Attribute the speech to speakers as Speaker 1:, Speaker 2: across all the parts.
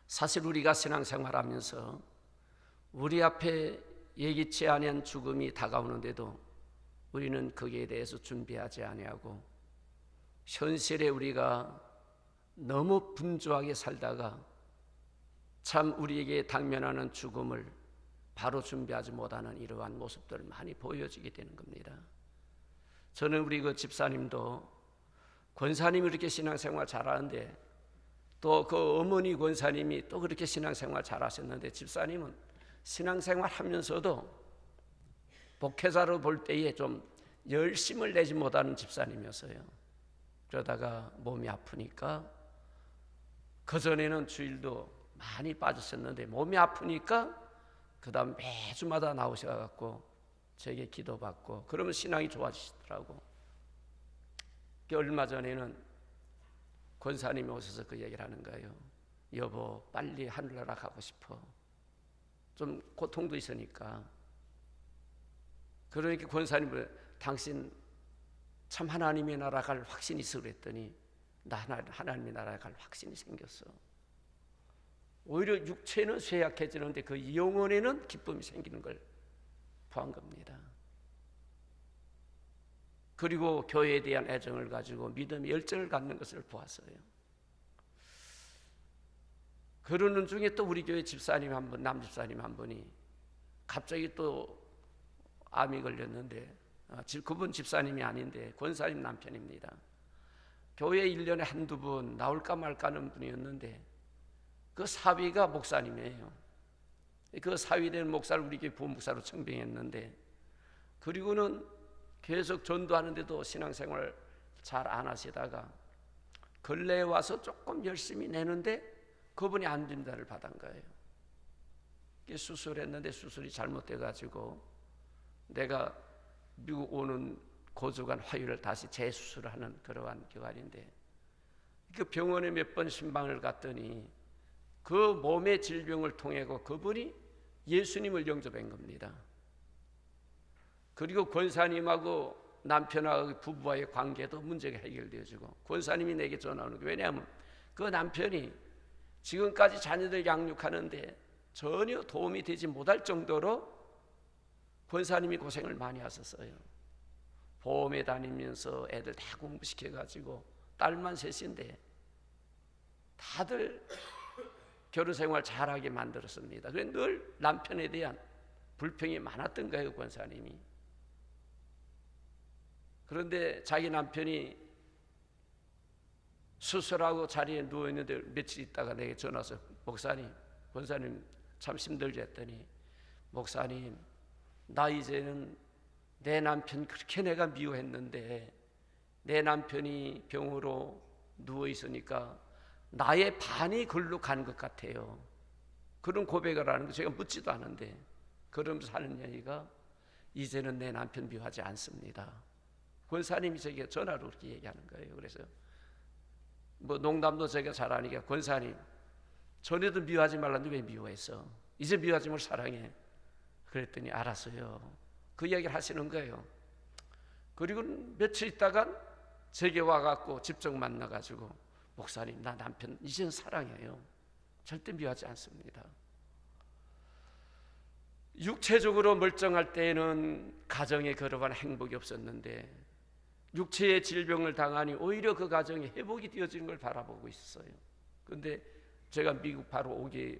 Speaker 1: 사실 우리가 신앙생활하면서 우리 앞에 예기치 않은 죽음이 다가오는데도 우리는 거기에 대해서 준비하지 아니하고 현실에 우리가 너무 분주하게 살다가 참 우리에게 당면하는 죽음을 바로 준비하지 못하는 이러한 모습들을 많이 보여지게 되는 겁니다. 저는 우리 그 집사님도 권사님이 이렇게 신앙생활 잘하는데 또 그 어머니 권사님이 또 그렇게 신앙생활 잘하셨는데 집사님은 신앙생활 하면서도 목회자로 볼 때에 좀 열심을 내지 못하는 집사님이었어요. 그러다가 몸이 아프니까 그전에는 주일도 많이 빠졌었는데 몸이 아프니까 그 다음 매주마다 나오셔갖고 제게 기도받고 그러면 신앙이 좋아지시더라고. 얼마 전에는 권사님이 오셔서 그 얘기를 하는 거예요. 여보, 빨리 하늘나라 가고 싶어. 좀 고통도 있으니까. 그러니까 권사님을 당신 참 하나님의 나라 갈 확신이 있어 그랬더니 나 하나님의 나라에 갈 확신이 생겼어. 오히려 육체는 쇠약해지는데 그 영혼에는 기쁨이 생기는 걸 보한 겁니다. 그리고 교회에 대한 애정을 가지고 믿음의 열정을 갖는 것을 보았어요. 그러는 중에 또 우리 교회 집사님 한 분, 남집사님 한 분이 갑자기 또 암이 걸렸는데 그분 집사님이 아닌데 권사님 남편입니다. 교회 1년에 한두 번 나올까 말까 하는 분이었는데 그 사위가 목사님이에요. 그 사위된 목사를 우리 교회 부목사로 청빙했는데 그리고는 계속 전도하는데도 신앙생활 잘 안 하시다가 근래에 와서 조금 열심히 내는데 그분이 안진단을 받은 거예요. 수술했는데 수술이 잘못돼가지고 내가 미국 오는 고주간 화요일을 다시 재수술하는 그러한 기간인데 그 병원에 몇 번 신방을 갔더니 그 몸의 질병을 통해서 그분이 예수님을 영접한 겁니다. 그리고 권사님하고 남편하고 부부와의 관계도 문제가 해결되어지고 권사님이 내게 전화오는 거예요. 왜냐하면 그 남편이 지금까지 자녀들 양육하는데 전혀 도움이 되지 못할 정도로 권사님이 고생을 많이 하셨어요. 보험에 다니면서 애들 다 공부시켜가지고 딸만 셋인데 다들 결혼생활 잘하게 만들었습니다. 그래서 늘 남편에 대한 불평이 많았던 거예요, 권사님이. 그런데 자기 남편이 수술하고 자리에 누워있는데 며칠 있다가 내게 전화 와서 목사님, 권사님 참 힘들게 했더니 목사님 나 이제는 내 남편 그렇게 내가 미워했는데 내 남편이 병으로 누워있으니까 나의 반이 글로 간 것 같아요. 그런 고백을 하는 거 제가 묻지도 않은데 그러면서 하는 얘기가 이제는 내 남편 미워하지 않습니다. 권사님이 제게 전화로 그렇게 얘기하는 거예요. 그래서 뭐 농담도 제가 잘하니까 권사님 전에도 미워하지 말라는데 왜 미워했어? 이제 미워하지 말 사랑해. 그랬더니 알았어요. 그 이야기를 하시는 거예요. 그리고 며칠 있다가 제게 와갖고 직접 만나가지고 목사님 나 남편 이제는 사랑해요. 절대 미워하지 않습니다. 육체적으로 멀쩡할 때에는 가정에 그러한 행복이 없었는데 육체의 질병을 당하니 오히려 그 가정이 회복이 되어지는 걸 바라보고 있었어요. 그런데 제가 미국 바로 오기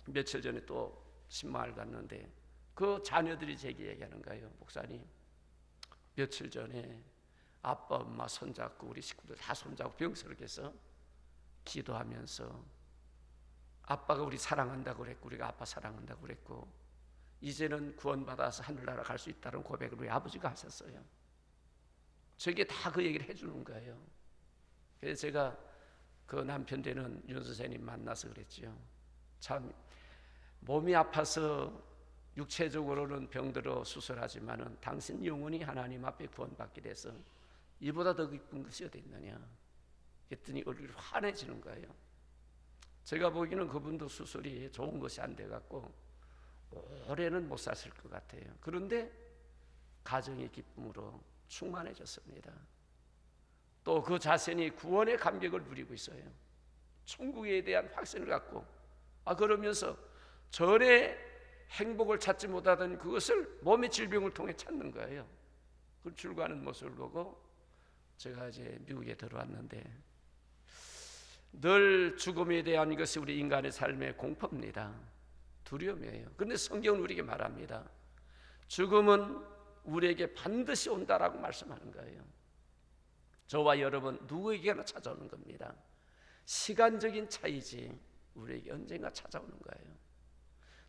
Speaker 1: 며칠 전에 또 신방을 갔는데 그 자녀들이 제게 얘기하는 거예요. 목사님 며칠 전에 아빠 엄마 손잡고 우리 식구들 다 손잡고 병스럽게서 기도하면서 아빠가 우리 사랑한다고 그랬고 우리가 아빠 사랑한다고 그랬고 이제는 구원받아서 하늘나라 갈 수 있다는 고백을 우리 아버지가 하셨어요. 저게 다 그 얘기를 해주는 거예요. 그래서 제가 그 남편 되는 윤 선생님 만나서 그랬죠. 참 몸이 아파서 육체적으로는 병들어 수술하지만은 당신 영혼이 하나님 앞에 구원받게 돼서 이보다 더 기쁜 것이 어디 있느냐. 그랬더니 얼굴이 환해지는 거예요. 제가 보기에는 그분도 수술이 좋은 것이 안 돼갖고 오래는 못 사실 것 같아요. 그런데 가정의 기쁨으로 충만해졌습니다. 또 그 자신이 구원의 감격을 누리고 있어요. 천국에 대한 확신을 갖고 그러면서 전에 행복을 찾지 못하던 그것을 몸의 질병을 통해 찾는 거예요. 그 출가하는 모습을 보고 제가 이제 미국에 들어왔는데, 늘 죽음에 대한 것이 우리 인간의 삶의 공포입니다. 두려움이에요. 그런데 성경은 우리에게 말합니다. 죽음은 우리에게 반드시 온다라고 말씀하는 거예요. 저와 여러분 누구에게나 찾아오는 겁니다. 시간적인 차이지 우리에게 언젠가 찾아오는 거예요.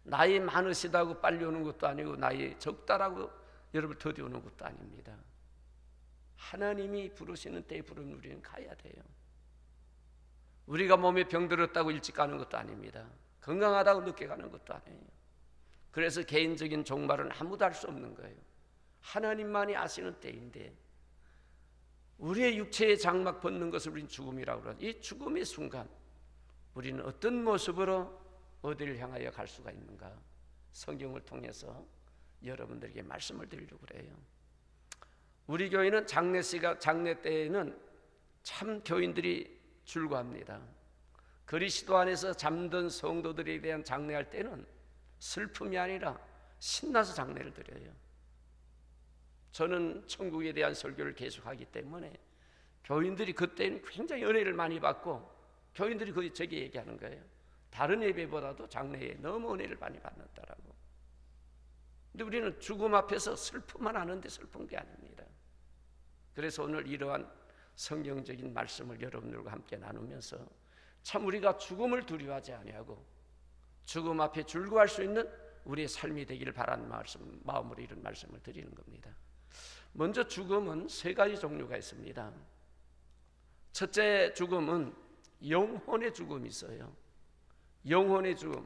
Speaker 1: 나이 많으시다고 빨리 오는 것도 아니고 나이 적다라고 여러분 더디 오는 것도 아닙니다. 하나님이 부르시는 때에 부르면 우리는 가야 돼요. 우리가 몸에 병들었다고 일찍 가는 것도 아닙니다. 건강하다고 늦게 가는 것도 아니에요. 그래서 개인적인 종말은 아무도 알 수 없는 거예요. 하나님만이 아시는 때인데, 우리의 육체의 장막 벗는 것을 우리는 죽음이라고 그러죠. 이 죽음의 순간 우리는 어떤 모습으로 어디를 향하여 갈 수가 있는가, 성경을 통해서 여러분들에게 말씀을 드리려고 그래요. 우리 교회는 장례 때에는 참 교인들이 줄구합니다. 그리스도 안에서 잠든 성도들에 대한 장례할 때는 슬픔이 아니라 신나서 장례를 드려요. 저는 천국에 대한 설교를 계속하기 때문에 교인들이 그때는 굉장히 은혜를 많이 받고, 교인들이 거의 저에게 얘기하는 거예요. 다른 예배보다도 장례에 너무 은혜를 많이 받는다라고. 근데 우리는 죽음 앞에서 슬픔만 하는데 슬픈 게 아닙니다. 그래서 오늘 이러한 성경적인 말씀을 여러분들과 함께 나누면서 참 우리가 죽음을 두려워하지 아니하고 죽음 앞에 줄구할 수 있는 우리의 삶이 되기를 바라는 마음으로 이런 말씀을 드리는 겁니다. 먼저 죽음은 세 가지 종류가 있습니다. 첫째 죽음은 영혼의 죽음이 있어요. 영혼의 죽음.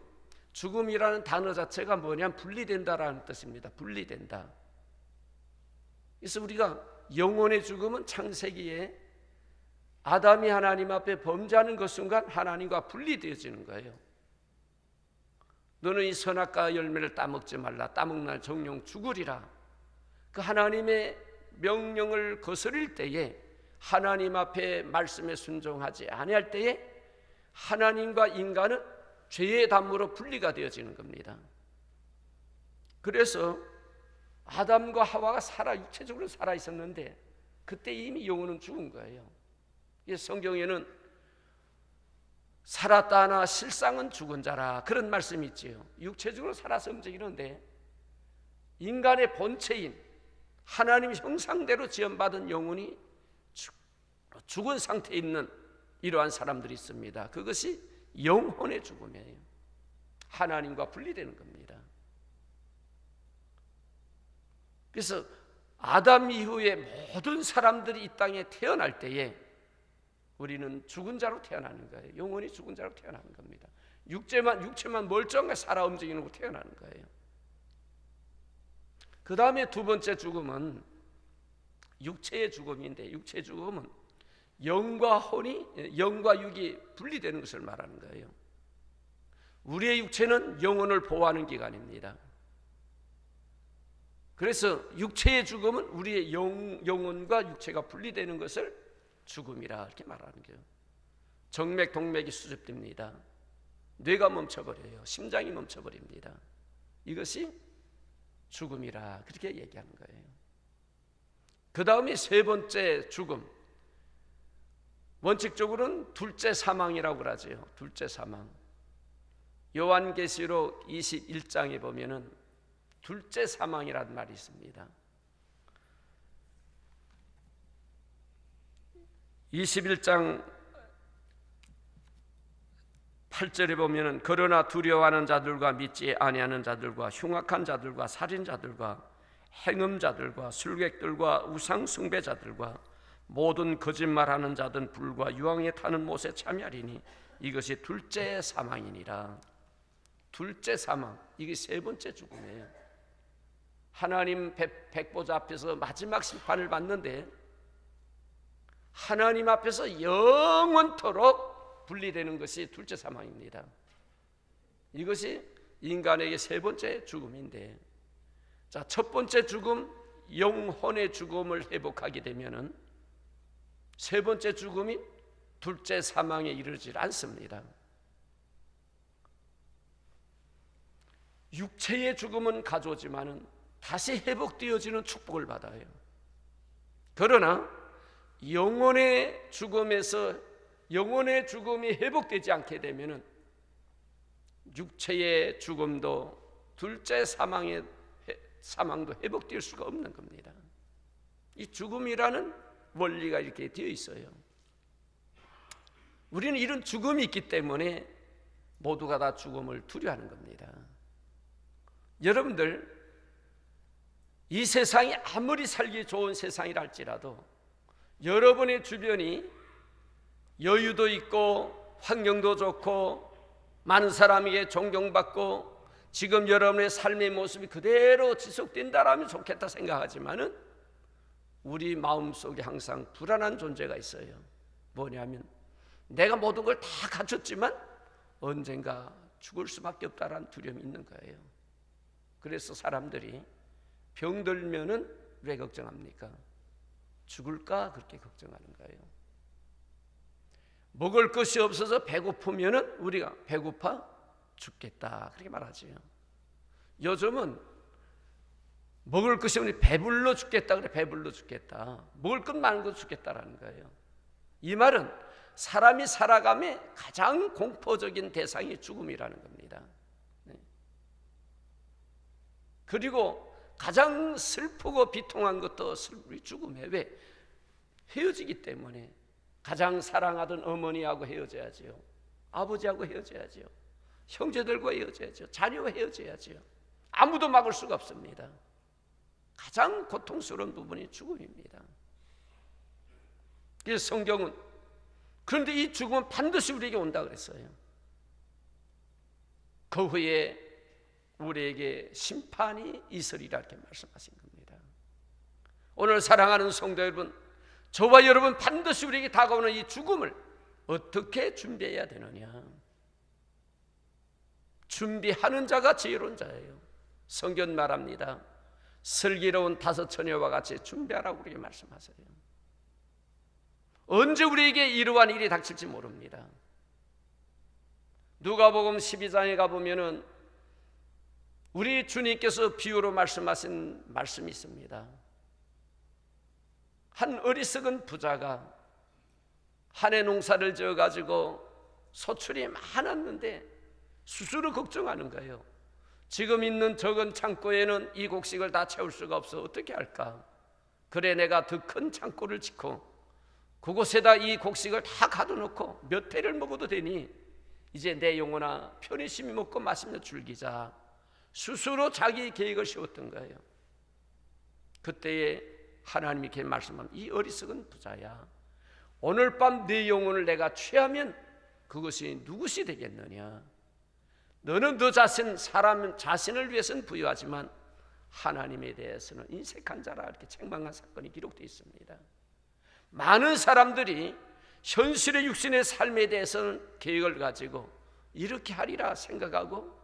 Speaker 1: 죽음이라는 단어 자체가 뭐냐면 분리된다라는 뜻입니다. 분리된다. 그래서 우리가 영혼의 죽음은 창세기에 아담이 하나님 앞에 범죄하는 그 순간 하나님과 분리되어지는 거예요. 너는 이 선악과 열매를 따먹지 말라. 따먹는 날 정령 죽으리라. 그 하나님의 명령을 거스릴 때에, 하나님 앞에 말씀에 순종하지 아니할 때에 하나님과 인간은 죄의 담으로 분리가 되어지는 겁니다. 그래서 아담과 하와가 육체적으로 살아 있었는데 그때 이미 영혼은 죽은 거예요. 성경에는 살았다 하나 실상은 죽은 자라, 그런 말씀이 있지요. 육체적으로 살아서 움직이는데 인간의 본체인 하나님 형상대로 지음받은 영혼이 죽은 상태에 있는 이러한 사람들이 있습니다. 그것이 영혼의 죽음이에요. 하나님과 분리되는 겁니다. 그래서 아담 이후에 모든 사람들이 이 땅에 태어날 때에 우리는 죽은 자로 태어나는 거예요. 영혼이 죽은 자로 태어나는 겁니다. 육체만 멀쩡하게 살아 움직이는 거 태어나는 거예요. 그 다음에 두 번째 죽음은 육체의 죽음인데, 육체의 죽음은 영과 육이 분리되는 것을 말하는 거예요. 우리의 육체는 영혼을 보호하는 기관입니다. 그래서 육체의 죽음은 우리의 영혼과 육체가 분리되는 것을 죽음이라 이렇게 말하는 거예요. 정맥, 동맥이 수습됩니다. 뇌가 멈춰버려요. 심장이 멈춰버립니다. 이것이 죽음이라 그렇게 얘기하는 거예요. 그 다음에 세 번째 죽음, 원칙적으로는 둘째 사망이라고 그러죠. 둘째 사망. 요한계시록 21장에 보면은 둘째 사망이라는 말이 있습니다. 21장 8절에 보면은 그러나 두려워하는 자들과 믿지 아니하는 자들과 흉악한 자들과 살인자들과 행음자들과 술객들과 우상 숭배자들과 모든 거짓말하는 자든 불과 유황에 타는 못에 참여하리니 이것이 둘째 사망이니라. 둘째 사망, 이게 세 번째 죽음이에요. 하나님 백보자 앞에서 마지막 심판을 받는데 하나님 앞에서 영원토록 분리되는 것이 둘째 사망입니다. 이것이 인간에게 세 번째 죽음인데, 자, 첫 번째 죽음, 영혼의 죽음을 회복하게 되면은 세 번째 죽음인 둘째 사망에 이르지 않습니다. 육체의 죽음은 가져오지만은 다시 회복되어지는 축복을 받아요. 그러나 영혼의 죽음에서 영혼의 죽음이 회복되지 않게 되면은 육체의 죽음도 둘째 사망도 회복될 수가 없는 겁니다. 이 죽음이라는 원리가 이렇게 되어 있어요. 우리는 이런 죽음이 있기 때문에 모두가 다 죽음을 두려워하는 겁니다. 여러분들, 이 세상이 아무리 살기 좋은 세상이라 할지라도 여러분의 주변이 여유도 있고 환경도 좋고 많은 사람에게 존경받고 지금 여러분의 삶의 모습이 그대로 지속된다라면 좋겠다 생각하지만은 우리 마음속에 항상 불안한 존재가 있어요. 뭐냐면 내가 모든 걸 다 갖췄지만 언젠가 죽을 수밖에 없다라는 두려움이 있는 거예요. 그래서 사람들이 병들면은 왜 걱정합니까? 죽을까 그렇게 걱정하는 거예요. 먹을 것이 없어서 배고프면은 우리가 배고파 죽겠다 그렇게 말하지요. 요즘은 먹을 것이 없으니 배불러 죽겠다 그래. 배불러 죽겠다. 먹을 것 많은 거 죽겠다라는 거예요. 이 말은 사람이 살아감에 가장 공포적인 대상이 죽음이라는 겁니다. 그리고 가장 슬프고 비통한 것도 우리 죽음에 왜? 헤어지기 때문에. 가장 사랑하던 어머니하고 헤어져야지요. 아버지하고 헤어져야지요. 형제들과 헤어져야죠. 자녀와 헤어져야지요. 아무도 막을 수가 없습니다. 가장 고통스러운 부분이 죽음입니다. 그래서 성경은 그런데 이 죽음은 반드시 우리에게 온다 그랬어요. 그 후에 우리에게 심판이 있으리라 이렇게 말씀하신 겁니다. 오늘 사랑하는 성도 여러분, 저와 여러분 반드시 우리에게 다가오는 이 죽음을 어떻게 준비해야 되느냐? 준비하는 자가 지혜로운 자예요. 성경 말합니다. 슬기로운 다섯 처녀와 같이 준비하라고 우리에게 말씀하세요. 언제 우리에게 이러한 일이 닥칠지 모릅니다. 누가복음 12장에 가보면은 우리 주님께서 비유로 말씀하신 말씀이 있습니다. 한 어리석은 부자가 한 해 농사를 지어가지고 소출이 많았는데 스스로 걱정하는 거예요. 지금 있는 적은 창고에는 이 곡식을 다 채울 수가 없어. 어떻게 할까? 그래 내가 더 큰 창고를 짓고 그곳에다 이 곡식을 다 가둬놓고 몇 해를 먹어도 되니 이제 내 영혼아 편히심이 먹고 마시며 즐기자. 스스로 자기 계획을 세웠던 거예요. 그때에 하나님이 이렇게 말씀합니다. 이 어리석은 부자야, 오늘 밤 네 영혼을 내가 취하면 그것이 누구시 되겠느냐? 너는 너 자신 사람 자신을 위해서는 부유하지만 하나님에 대해서는 인색한 자라 이렇게 책망한 사건이 기록되어 있습니다. 많은 사람들이 현실의 육신의 삶에 대해서는 계획을 가지고 이렇게 하리라 생각하고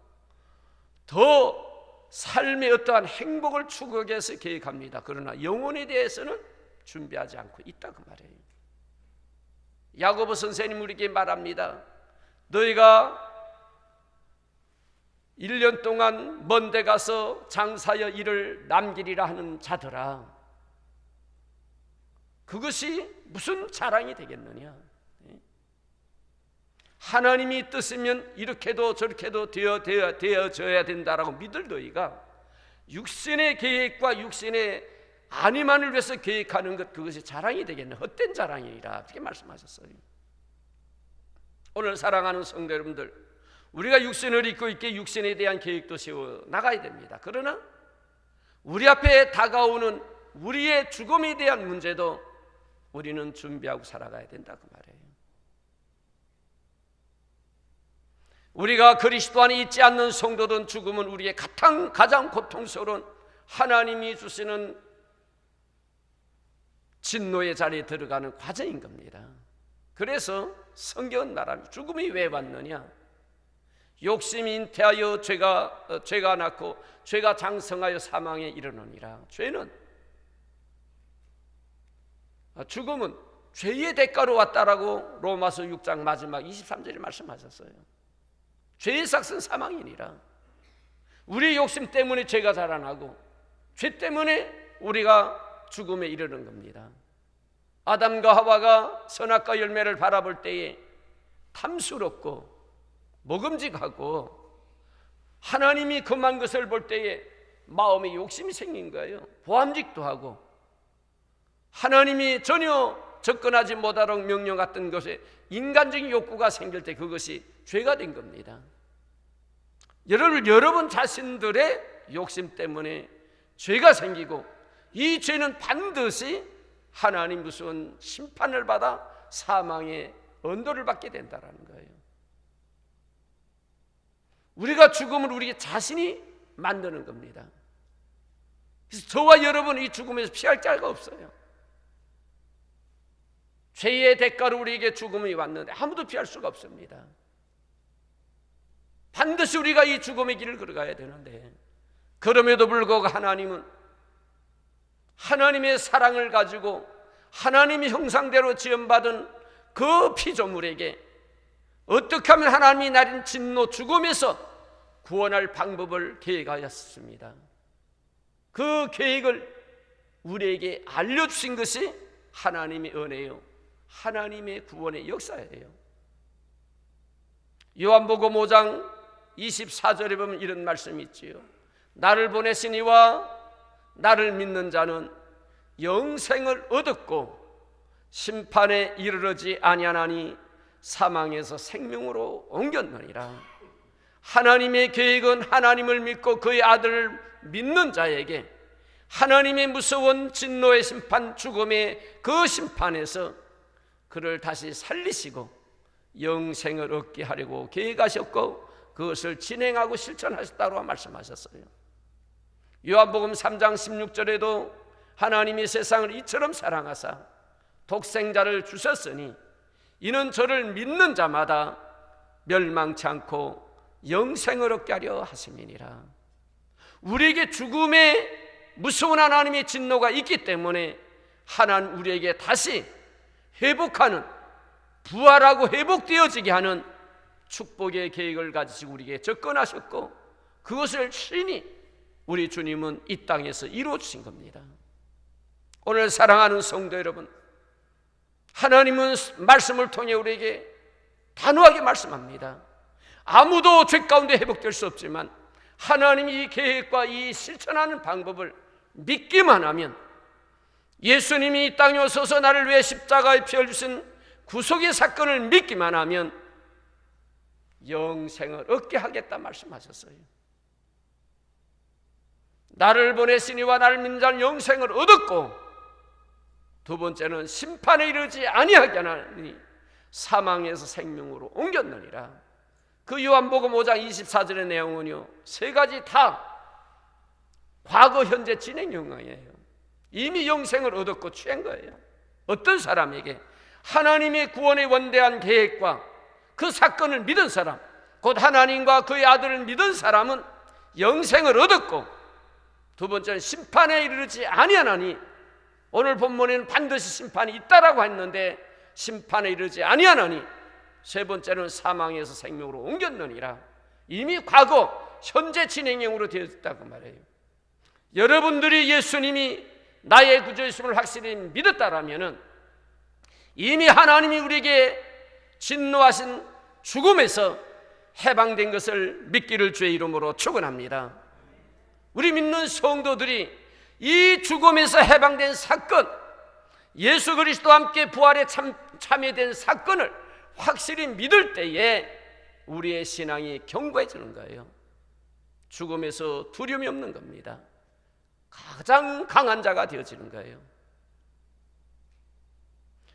Speaker 1: 더 삶의 어떠한 행복을 추구하기 위해서 계획합니다. 그러나 영혼에 대해서는 준비하지 않고 있다 그 말이에요. 야고보 선생님 우리에게 말합니다. 너희가 1년 동안 먼 데 가서 장사여 일을 남기리라 하는 자들아, 그것이 무슨 자랑이 되겠느냐? 하나님이 뜻이면 이렇게도 저렇게도 되어져야 된다라고 믿을 너희가 육신의 계획과 육신의 안위만을 위해서 계획하는 것, 그것이 자랑이 되겠네. 헛된 자랑이라 그렇게 말씀하셨어요. 오늘 사랑하는 성도 여러분들, 우리가 육신을 입고 있게 육신에 대한 계획도 세워 나가야 됩니다. 그러나 우리 앞에 다가오는 우리의 죽음에 대한 문제도 우리는 준비하고 살아가야 된다 그 말이에요. 우리가 그리스도 안에 있지 않는 성도든 죽음은 우리의 가장 고통스러운 하나님이 주시는 진노의 자리에 들어가는 과정인 겁니다. 그래서 성경은 말합니다. 죽음이 왜 왔느냐? 욕심이 잉태하여 죄가 낳고 죄가 장성하여 사망에 이르느니라. 죽음은 죄의 대가로 왔다라고 로마서 6장 마지막 23절에 말씀하셨어요. 죄의 삭은 사망이니라. 우리 욕심 때문에 죄가 자라나고 죄 때문에 우리가 죽음에 이르는 겁니다. 아담과 하와가 선악과 열매를 바라볼 때에 탐스럽고 먹음직하고 하나님이 금한 것을 볼 때에 마음에 욕심이 생긴 거예요. 보암직도 하고 하나님이 전혀 접근하지 못하도록 명령했던 것에 인간적인 욕구가 생길 때 그것이 죄가 된 겁니다. 여러분 자신들의 욕심 때문에 죄가 생기고 이 죄는 반드시 하나님 무서운 심판을 받아 사망의 언도를 받게 된다는 거예요. 우리가 죽음을 우리 자신이 만드는 겁니다. 그래서 저와 여러분 이 죽음에서 피할 자가 없어요. 죄의 대가로 우리에게 죽음이 왔는데 아무도 피할 수가 없습니다. 반드시 우리가 이 죽음의 길을 걸어가야 되는데 그럼에도 불구하고 하나님은 하나님의 사랑을 가지고 하나님의 형상대로 지음받은 그 피조물에게 어떻게 하면 하나님이 내린 진노 죽음에서 구원할 방법을 계획하였습니다. 그 계획을 우리에게 알려주신 것이 하나님의 은혜요, 하나님의 구원의 역사예요. 요한복음 5장 24절에 보면 이런 말씀이 있지요. 나를 보내신 이와 나를 믿는 자는 영생을 얻었고 심판에 이르르지 아니하나니 사망에서 생명으로 옮겼느니라. 하나님의 계획은 하나님을 믿고 그의 아들을 믿는 자에게 하나님의 무서운 진노의 심판, 죽음의 그 심판에서 그를 다시 살리시고 영생을 얻게 하려고 계획하셨고 그것을 진행하고 실천하셨다고 말씀하셨어요. 요한복음 3장 16절에도 하나님이 세상을 이처럼 사랑하사 독생자를 주셨으니 이는 저를 믿는 자마다 멸망치 않고 영생을 얻게 하려 하심이니라. 우리에게 죽음의 무서운 하나님의 진노가 있기 때문에 하나님 우리에게 다시 회복하는, 부활하고 회복되어지게 하는 축복의 계획을 가지시고 우리에게 접근하셨고 그것을 친히 우리 주님은 이 땅에서 이루어 주신 겁니다. 오늘 사랑하는 성도 여러분, 하나님은 말씀을 통해 우리에게 단호하게 말씀합니다. 아무도 죄 가운데 회복될 수 없지만 하나님이 이 계획과 이 실천하는 방법을 믿기만 하면, 예수님이 이 땅에 오셔서 나를 위해 십자가에 피 흘리신 구속의 사건을 믿기만 하면 영생을 얻게 하겠다 말씀하셨어요. 나를 보내시니와 나를 믿는 자는 영생을 얻었고 두 번째는 심판에 이르지 아니하게 하나니 사망에서 생명으로 옮겼느니라. 그 요한복음 5장 24절의 내용은요, 세 가지 다 과거, 현재, 진행 영광이에요. 이미 영생을 얻었고 취한 거예요. 어떤 사람에게 하나님의 구원의 원대한 계획과 그 사건을 믿은 사람, 곧 하나님과 그의 아들을 믿은 사람은 영생을 얻었고, 두 번째는 심판에 이르지 아니하나니, 오늘 본문에는 반드시 심판이 있다라고 했는데 심판에 이르지 아니하나니, 세 번째는 사망에서 생명으로 옮겼느니라. 이미 과거, 현재 진행형으로 되었다고 말해요. 여러분들이 예수님이 나의 구주이심을 확실히 믿었다라면은 이미 하나님이 우리에게 진노하신 죽음에서 해방된 것을 믿기를 주의 이름으로 축원합니다. 우리 믿는 성도들이 이 죽음에서 해방된 사건, 예수 그리스도와 함께 부활에 참여된 사건을 확실히 믿을 때에 우리의 신앙이 견고해지는 거예요. 죽음에서 두려움이 없는 겁니다. 가장 강한 자가 되어지는 거예요.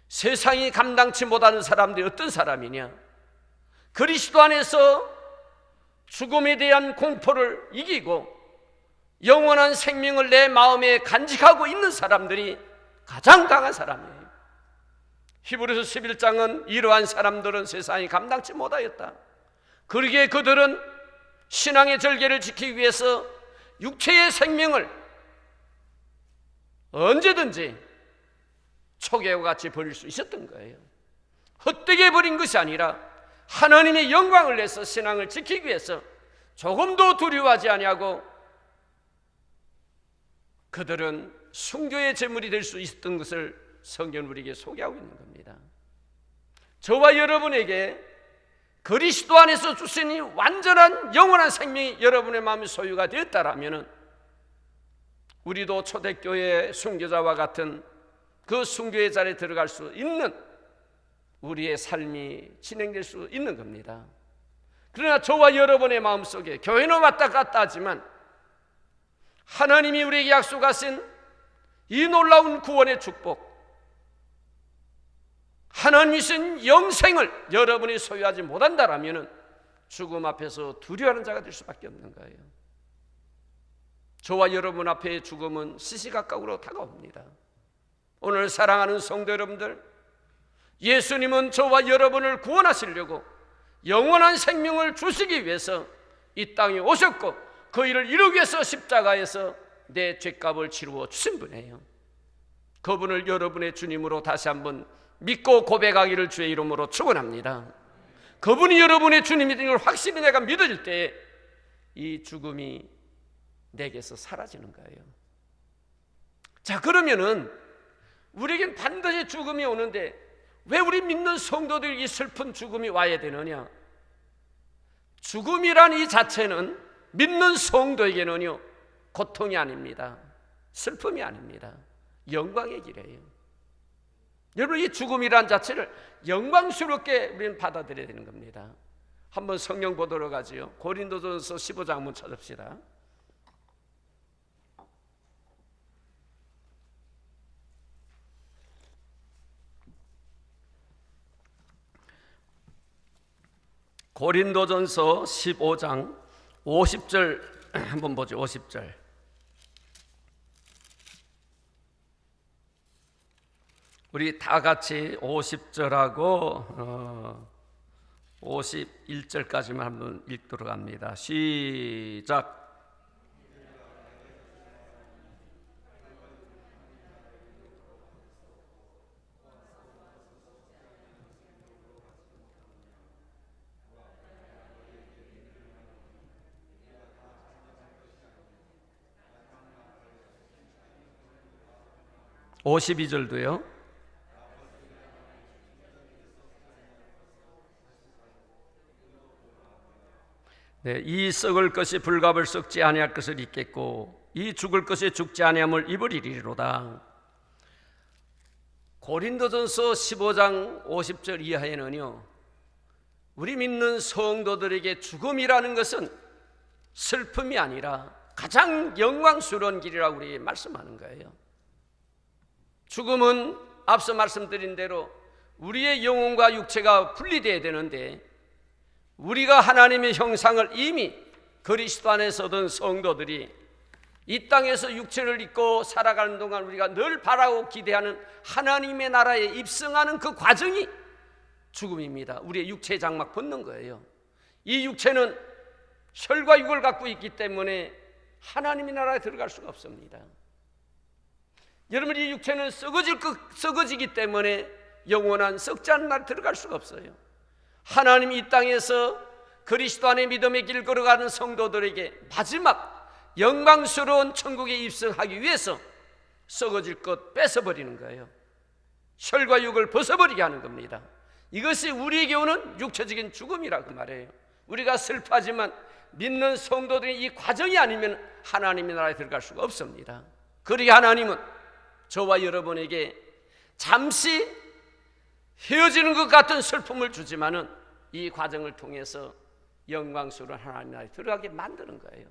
Speaker 1: 세상이 감당치 못하는 사람들이 어떤 사람이냐? 그리스도 안에서 죽음에 대한 공포를 이기고 영원한 생명을 내 마음에 간직하고 있는 사람들이 가장 강한 사람이에요. 히브리서 11장은 이러한 사람들은 세상이 감당치 못하였다. 그러기에 그들은 신앙의 절개를 지키기 위해서 육체의 생명을 언제든지 초계와 같이 버릴 수 있었던 거예요. 헛되게 버린 것이 아니라 하나님의 영광을 내서 신앙을 지키기 위해서 조금도 두려워하지 아니하고 그들은 순교의 제물이 될 수 있었던 것을 성경은 우리에게 소개하고 있는 겁니다. 저와 여러분에게 그리스도 안에서 주시니 완전한 영원한 생명이 여러분의 마음의 소유가 되었다라면 우리도 초대교회 순교자와 같은 그 순교의 자리에 들어갈 수 있는 우리의 삶이 진행될 수 있는 겁니다. 그러나 저와 여러분의 마음속에 교회는 왔다 갔다 하지만 하나님이 우리에게 약속하신 이 놀라운 구원의 축복, 하나님이 주신 영생을 여러분이 소유하지 못한다라면 죽음 앞에서 두려워하는 자가 될 수밖에 없는 거예요. 저와 여러분 앞에 죽음은 시시각각으로 다가옵니다. 오늘 사랑하는 성도 여러분들, 예수님은 저와 여러분을 구원하시려고 영원한 생명을 주시기 위해서 이 땅에 오셨고 그 일을 이루기 위해서 십자가에서 내 죄값을 치루어 주신 분이에요. 그분을 여러분의 주님으로 다시 한번 믿고 고백하기를 주의 이름으로 축원합니다. 그분이 여러분의 주님이 된 걸 확실히 내가 믿어질 때 이 죽음이 내게서 사라지는 거예요. 자, 그러면은 우리에겐 반드시 죽음이 오는데 왜 우리 믿는 성도들이 이 슬픈 죽음이 와야 되느냐? 죽음이란 이 자체는 믿는 성도에게는요 고통이 아닙니다. 슬픔이 아닙니다. 영광의 길이에요. 여러분, 이 죽음이란 자체를 영광스럽게 우리는 받아들여야 되는 겁니다. 한번 성경 보도록 하지요. 고린도전서 15장 한번 찾읍시다. 고린도전서 15장 50절 한번 보죠. 50절. 우리 다 같이 50절하고 51절까지만 한번 읽도록 합니다. 시작. (52절도요) 네, 이 썩을 것이 불갑을 썩지 아니할 것을 입겠고 이 죽을 것이 죽지 아니함을 입으리로다. 고린도전서 15장 50절 이하에는요, 우리 믿는 성도들에게 죽음이라는 것은 슬픔이 아니라 가장 영광스러운 길이라고 우리 말씀하는 거예요. 죽음은 앞서 말씀드린 대로 우리의 영혼과 육체가 분리되어야 되는데 우리가 하나님의 형상을 이미 그리스도 안에서 얻은 성도들이 이 땅에서 육체를 입고 살아가는 동안 우리가 늘 바라고 기대하는 하나님의 나라에 입성하는 그 과정이 죽음입니다. 우리의 육체의 장막 벗는 거예요. 이 육체는 혈과 육을 갖고 있기 때문에 하나님의 나라에 들어갈 수가 없습니다. 여러분, 이 육체는 썩어지기 때문에 영원한 썩지 않는 날에 들어갈 수가 없어요. 하나님이 이 땅에서 그리스도 안의 믿음의 길 걸어가는 성도들에게 마지막 영광스러운 천국에 입성하기 위해서 썩어질 것 뺏어버리는 거예요. 혈과 육을 벗어버리게 하는 겁니다. 이것이 우리에게 오는 육체적인 죽음이라고 말해요. 우리가 슬퍼하지만 믿는 성도들이 이 과정이 아니면 하나님의 나라에 들어갈 수가 없습니다. 그러기에 하나님은 저와 여러분에게 잠시 헤어지는 것 같은 슬픔을 주지만은 이 과정을 통해서 영광스러운 하나님 나라에 들어가게 만드는 거예요.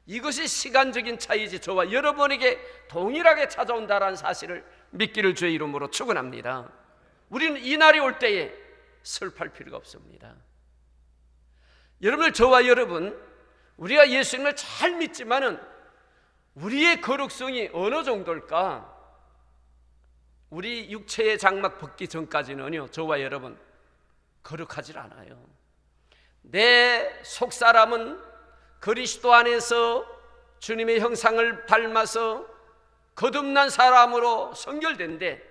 Speaker 1: 이것이 시간적인 차이지 저와 여러분에게 동일하게 찾아온다라는 사실을 믿기를 주의 이름으로 축원합니다. 우리는 이 날이 올 때에 슬퍼할 필요가 없습니다. 여러분들, 저와 여러분, 우리가 예수님을 잘 믿지만은 우리의 거룩성이 어느 정도일까? 우리 육체의 장막 벗기 전까지는요, 저와 여러분 거룩하질 않아요. 내 속사람은 그리스도 안에서 주님의 형상을 닮아서 거듭난 사람으로 성결된데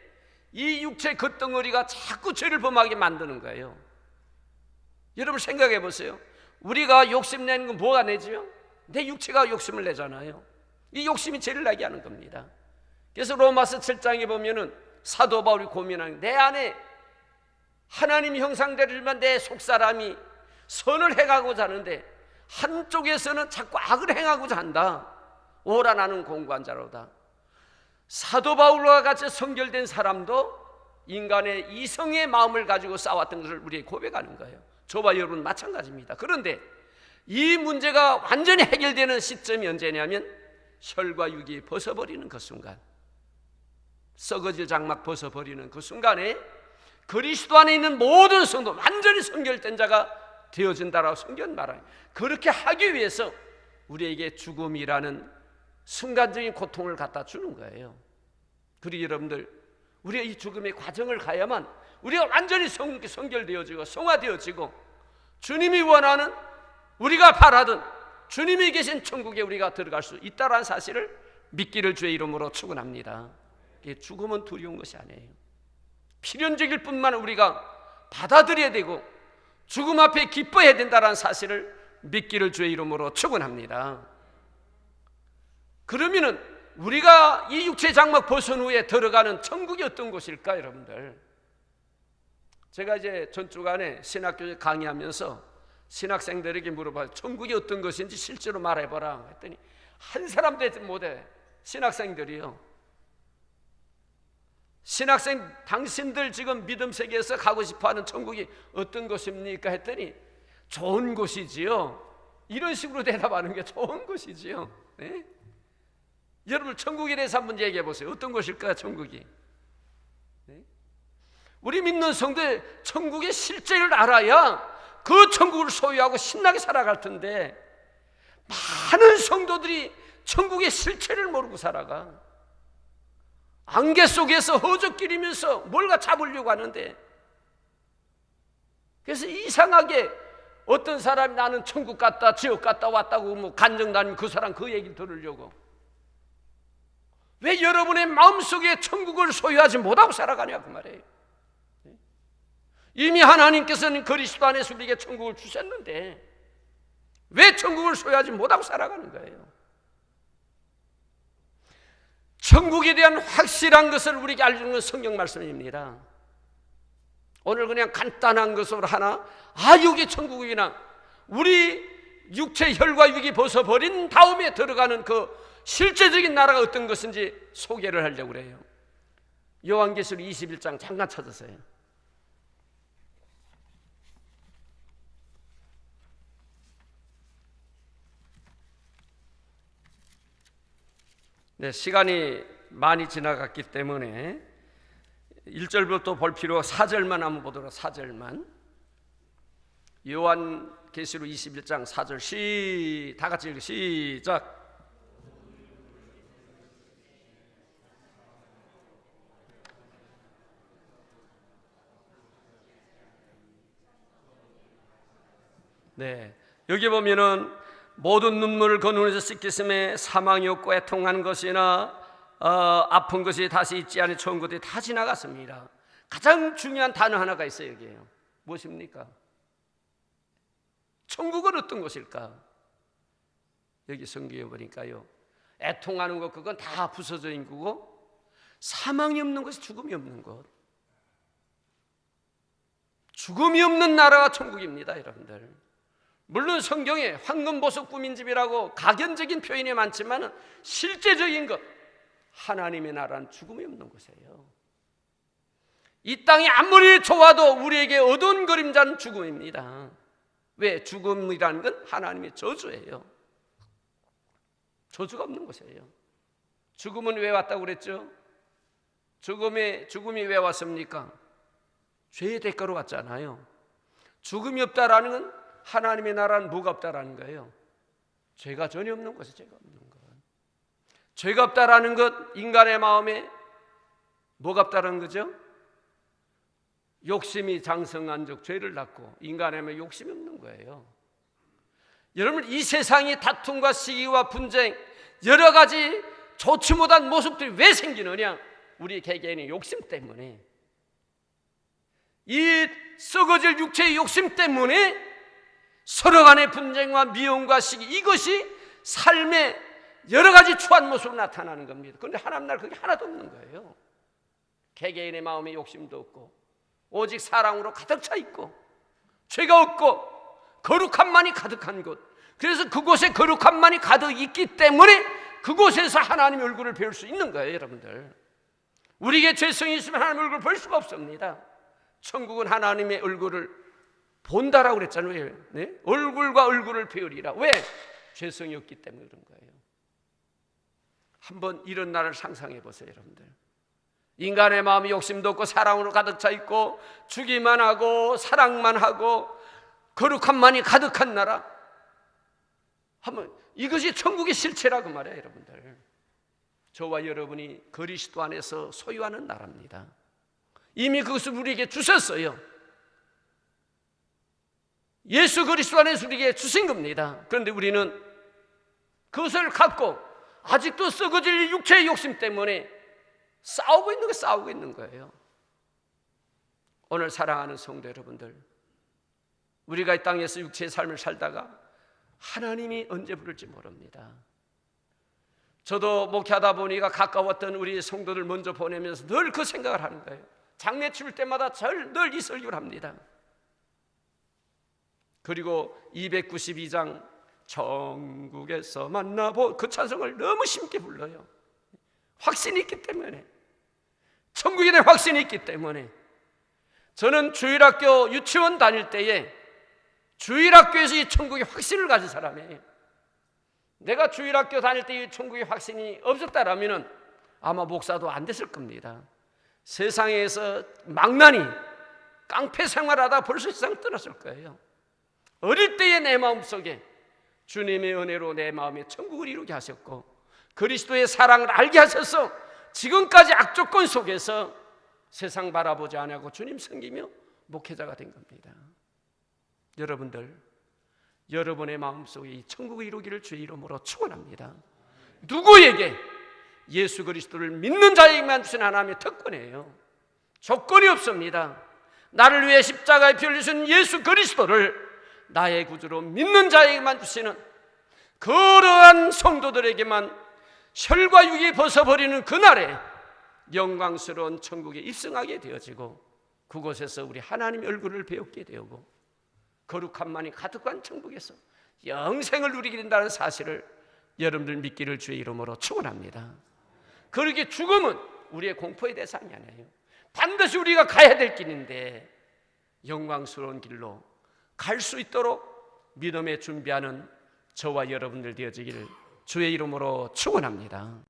Speaker 1: 이 육체 겉덩어리가 자꾸 죄를 범하게 만드는 거예요. 여러분 생각해 보세요. 우리가 욕심내는 건 뭐가 내지요? 내 육체가 욕심을 내잖아요. 이 욕심이 죄를 나게 하는 겁니다. 그래서 로마서 7장에 보면은 사도 바울이 고민하는, 내 안에 하나님 형상대로지만 내 속사람이 선을 행하고자 하는데 한쪽에서는 자꾸 악을 행하고자 한다. 오라 나는 공고한 자로다. 사도 바울과 같이 성결된 사람도 인간의 이성의 마음을 가지고 싸웠던 것을 우리에게 고백하는 거예요. 저와 여러분 마찬가지입니다. 그런데 이 문제가 완전히 해결되는 시점이 언제냐면 혈과 육이 벗어버리는 그 순간, 썩어질 장막 벗어버리는 그 순간에 그리스도 안에 있는 모든 성도 완전히 성결된 자가 되어진다라고 성경은 말하는, 그렇게 하기 위해서 우리에게 죽음이라는 순간적인 고통을 갖다 주는 거예요. 그리고 여러분들, 우리가 이 죽음의 과정을 가야만 우리가 완전히 성결되어지고 성화되어지고 주님이 원하는, 우리가 바라던 주님이 계신 천국에 우리가 들어갈 수 있다는 사실을 믿기를 주의 이름으로 축원합니다. 죽음은 두려운 것이 아니에요. 필연적일 뿐만 우리가 받아들여야 되고 죽음 앞에 기뻐해야 된다는 사실을 믿기를 주의 이름으로 축원합니다. 그러면은 우리가 이 육체 장막 벗은 후에 들어가는 천국이 어떤 곳일까? 여러분들, 제가 이제 전주간에 신학교에 강의하면서 신학생들에게 물어봐요. 천국이 어떤 것인지 실제로 말해보라 했더니 한 사람도 못해. 신학생들이요. 신학생, 당신들 지금 믿음 세계에서 가고 싶어하는 천국이 어떤 곳입니까? 했더니 좋은 곳이지요. 이런 식으로 대답하는 게 좋은 곳이지요. 네? 여러분, 천국에 대해서 한번 얘기해 보세요. 어떤 곳일까요, 천국이? 네? 우리 믿는 성도의 천국의 실제를 알아야 그 천국을 소유하고 신나게 살아갈 텐데 많은 성도들이 천국의 실체를 모르고 살아가. 안개 속에서 허적거리면서 뭔가 잡으려고 하는데, 그래서 이상하게 어떤 사람이 나는 천국 갔다 지옥 갔다 왔다고 뭐 간증다니면 그 사람 그 얘기를 들으려고. 왜 여러분의 마음속에 천국을 소유하지 못하고 살아가냐 그 말이에요. 이미 하나님께서는 그리스도 안에서 우리에게 천국을 주셨는데 왜 천국을 소유하지 못하고 살아가는 거예요? 천국에 대한 확실한 것을 우리에게 알려주는 건 성경 말씀입니다. 오늘 그냥 간단한 것으로 하나, 여기 천국이구나, 우리 육체 혈과 육이 벗어버린 다음에 들어가는 그 실제적인 나라가 어떤 것인지 소개를 하려고 그래요. 요한계시록 21장 잠깐 찾으세요. 네, 시간이 많이 지나갔기 때문에 1절부터 볼 필요가 4절만 한번 보도록. 4절만. 요한계시록 21장 4절 다 같이 읽어. 시작. 네, 여기 보면은 모든 눈물을 그 눈에서 씻기심에 사망이 없고 애통한 것이나 아픈 것이 다시 있지 않은 좋은 것들이 다 지나갔습니다. 가장 중요한 단어 하나가 있어요. 여기에요. 무엇입니까? 천국은 어떤 곳일까? 여기 성경에 보니까요, 애통하는 것, 그건 다 부서져 있는 거고, 사망이 없는 것이 죽음이 없는 것, 죽음이 없는 나라가 천국입니다. 여러분들, 물론 성경에 황금보석 꾸민집이라고 가견적인 표현이 많지만 실제적인 것, 하나님의 나라는 죽음이 없는 곳이에요. 이 땅이 아무리 좋아도 우리에게 어두운 그림자는 죽음입니다. 왜? 죽음이라는 건 하나님의 저주예요. 저주가 없는 곳이에요. 죽음은 왜 왔다고 그랬죠? 죽음이 왜 왔습니까? 죄의 대가로 왔잖아요. 죽음이 없다라는 건 하나님의 나라는 뭐가 없다라는 거예요? 죄가 전혀 없는 것이 죄가 없는 것. 죄가 없다라는 것, 인간의 마음에 뭐가 없다라는 거죠? 욕심이 장성한 적 죄를 낳고 인간의 마음에 욕심이 없는 거예요. 여러분, 이 세상이 다툼과 시기와 분쟁, 여러 가지 좋지 못한 모습들이 왜 생기느냐? 우리 개개인의 욕심 때문에, 이 썩어질 육체의 욕심 때문에 서로 간의 분쟁과 미움과 시기, 이것이 삶의 여러 가지 추한 모습으로 나타나는 겁니다. 그런데 하나님 나라 그게 하나도 없는 거예요. 개개인의 마음에 욕심도 없고 오직 사랑으로 가득 차 있고 죄가 없고 거룩함만이 가득한 곳. 그래서 그곳에 거룩함만이 가득 있기 때문에 그곳에서 하나님의 얼굴을 배울 수 있는 거예요. 여러분들, 우리에게 죄성이 있으면 하나님의 얼굴을 볼 수가 없습니다. 천국은 하나님의 얼굴을 본다라고 그랬잖아요. 네? 얼굴과 얼굴을 배우리라. 왜? 죄성이 없기 때문에 그런 거예요. 한번 이런 날을 상상해 보세요. 여러분들, 인간의 마음이 욕심도 없고 사랑으로 가득 차 있고 주기만 하고 사랑만 하고 거룩함만이 가득한 나라, 한번 이것이 천국의 실체라고 말해요. 여러분들, 저와 여러분이 그리스도 안에서 소유하는 나라입니다. 이미 그것을 우리에게 주셨어요. 예수 그리스도 안에서 우리에게 주신 겁니다. 그런데 우리는 그것을 갖고 아직도 썩어질 육체의 욕심 때문에 싸우고 있는 거예요. 오늘 사랑하는 성도 여러분들, 우리가 이 땅에서 육체의 삶을 살다가 하나님이 언제 부를지 모릅니다. 저도 목회하다 보니까 가까웠던 우리 성도들 먼저 보내면서 늘 그 생각을 하는 거예요. 장례 치를 때마다 늘 이 설교를 합니다. 그리고 292장 천국에서 만나보, 그 찬송을 너무 심게 불러요. 확신이 있기 때문에, 천국에 대한 확신이 있기 때문에. 저는 주일학교 유치원 다닐 때에 주일학교에서 이 천국의 확신을 가진 사람이에요. 내가 주일학교 다닐 때 이 천국의 확신이 없었다라면 아마 목사도 안 됐을 겁니다. 세상에서 망나니 깡패 생활하다 벌써 세상 떠났을 거예요. 어릴 때의 내 마음속에 주님의 은혜로 내 마음에 천국을 이루게 하셨고 그리스도의 사랑을 알게 하셔서 지금까지 악조건 속에서 세상 바라보지 않고 주님 섬기며 목회자가 된 겁니다. 여러분들, 여러분의 마음속에 이 천국을 이루기를 주의 이름으로 축원합니다. 누구에게? 예수 그리스도를 믿는 자에게만 주신 하나님의 특권이에요. 조건이 없습니다. 나를 위해 십자가에 피 흘리신 예수 그리스도를 나의 구주로 믿는 자에게만 주시는, 그러한 성도들에게만 혈과 육이 벗어버리는 그날에 영광스러운 천국에 입성하게 되어지고 그곳에서 우리 하나님의 얼굴을 배우게 되고 거룩함만이 가득한 천국에서 영생을 누리게 된다는 사실을 여러분들 믿기를 주의 이름으로 축원합니다. 그렇게 죽음은 우리의 공포의 대상이 아니에요. 반드시 우리가 가야 될 길인데 영광스러운 길로 갈 수 있도록 믿음에 준비하는 저와 여러분들 되어지기를 주의 이름으로 축원합니다.